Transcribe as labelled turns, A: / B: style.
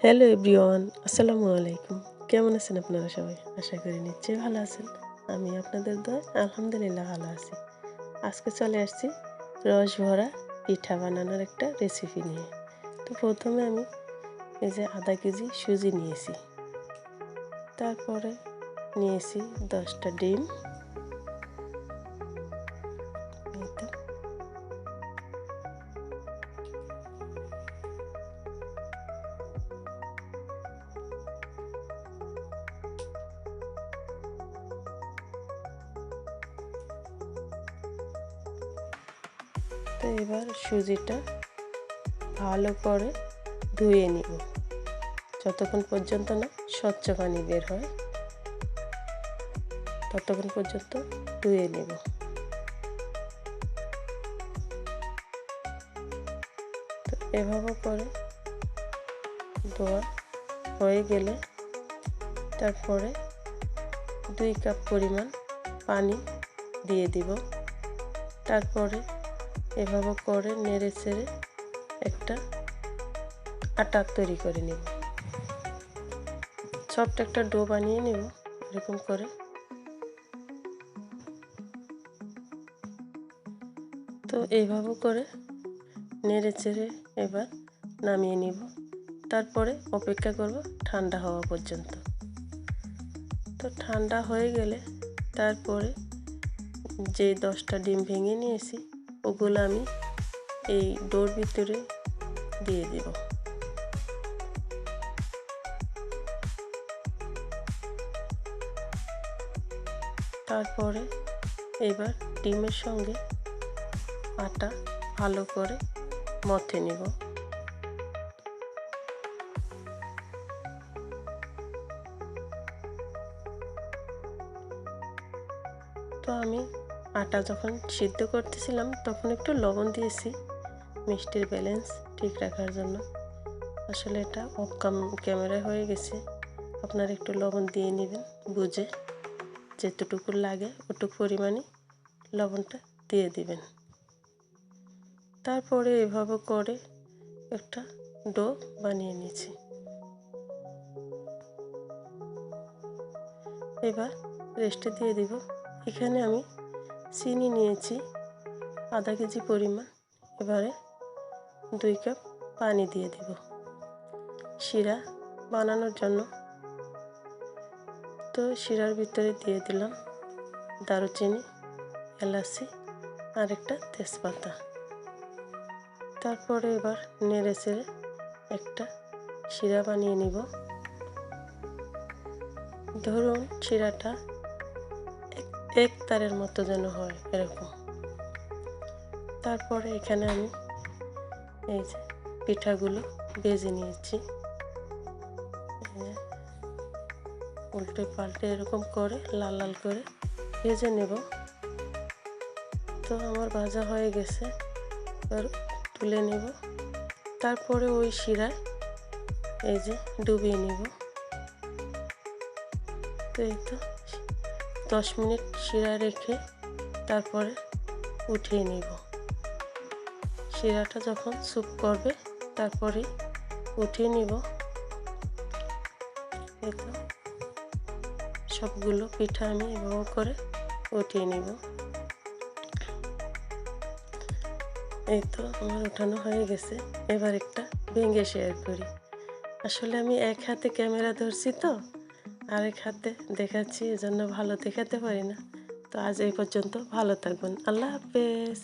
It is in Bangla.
A: হ্যালো এভরিওয়ান, আসসালামু আলাইকুম। কেমন আছেন আপনারা সবাই? আশা করি নিশ্চয়ই ভালো আছেন। আমি আপনাদের দোয়ায় আলহামদুলিল্লাহ ভালো আছি। আজকে চলে আসছি রস ভরা পিঠা বানানোর একটা রেসিপি নিয়ে। তো প্রথমে আমি এই যে আধা কেজি সুজি নিয়েছি, তারপরে নিয়েছি 10টা ডিম, এই তো। তো এবার সুজিটা ভালো করে ধুয়ে নিব, যতক্ষণ পর্যন্ত না স্বচ্ছ পানি বের হয় ততক্ষণ পর্যন্ত ধুয়ে নেব। তো এভাবে করে ধোয়া হয়ে গেলে তারপরে 2 কাপ পরিমাণ পানি দিয়ে দিব। তারপরে এভাবে করে নেড়ে চেড়ে একটা আটা তৈরি করে নেব। সফট একটা ডো বানিয়ে নেব এরকম করে। তো এইভাবে করে নেড়ে চেড়ে এবার নামিয়ে নিব। তারপরে অপেক্ষা করব ঠান্ডা হওয়া পর্যন্ত। তো ঠান্ডা হয়ে গেলে তারপরে যে 10টা ডিম ভেঙে নিয়েছি ওগুলো আমি এই ডোর ভিতরে দিয়ে দেব। তারপরে এবার ডিমের সঙ্গে আটা ভালো করে মথে নেব। তো আমি আটা যখন সিদ্ধ করতেছিলাম তখন একটু লবণ দিয়েছি মিষ্টির ব্যালেন্স ঠিক রাখার জন্য। আসলে এটা অফ ক্যামেরায় হয়ে গেছে, আপনারা একটু লবণ দিয়ে নেবেন বুঝে, যেতটুকু লাগে ওটুকু পরিমাণে লবণটা দিয়ে দিবেন। তারপরে এভাবে করে একটা ডো বানিয়ে নিয়েছি। এবার রেস্টে দিয়ে দিব। এখানে আমি চিনি নিয়েছি আধা কেজি পরিমাণ। এবারে 2 কাপ পানি দিয়ে দিব শিরা বানানোর জন্য। তো শিরার ভিতরে দিয়ে দিলাম দারুচিনি, এলাচি আর একটা তেজপাতা। তারপরে এবার নেড়ে চেড়ে একটা শিরা বানিয়ে নিব। ধরুন শিরাটা এক তারের মতো যেন হয় এরকম। তারপরে এখানে আমি এই যে পিঠাগুলো ভেজে নিয়েছি, উল্টে পাল্টে এরকম করে লাল লাল করে ভেজে নেব। তো আমার ভাজা হয়ে গেছে, এবার তুলে নেব। তারপরে ওই শিরায় এই যে ডুবিয়ে নেব। তো এই তো 10 মিনিট শিরা রেখে তারপরে উঠিয়ে নেব। শিরাটা যখন স্যুপ করবে তারপরে উঠিয়ে নেব। এই তো সবগুলো পিঠা আমি এভাবে করে উঠিয়ে নেব। এই তো আমার ওঠানো হয়ে গেছে। এবার একটা ভেঙে শেয়ার করি। আসলে আমি এক হাতে ক্যামেরা ধরছি তো আরেক হাতে দেখাচ্ছি, এজন্য ভালো দেখাতে পারি না। তো আজ এই পর্যন্ত, ভালো থাকবেন। আল্লাহ হাফেজ।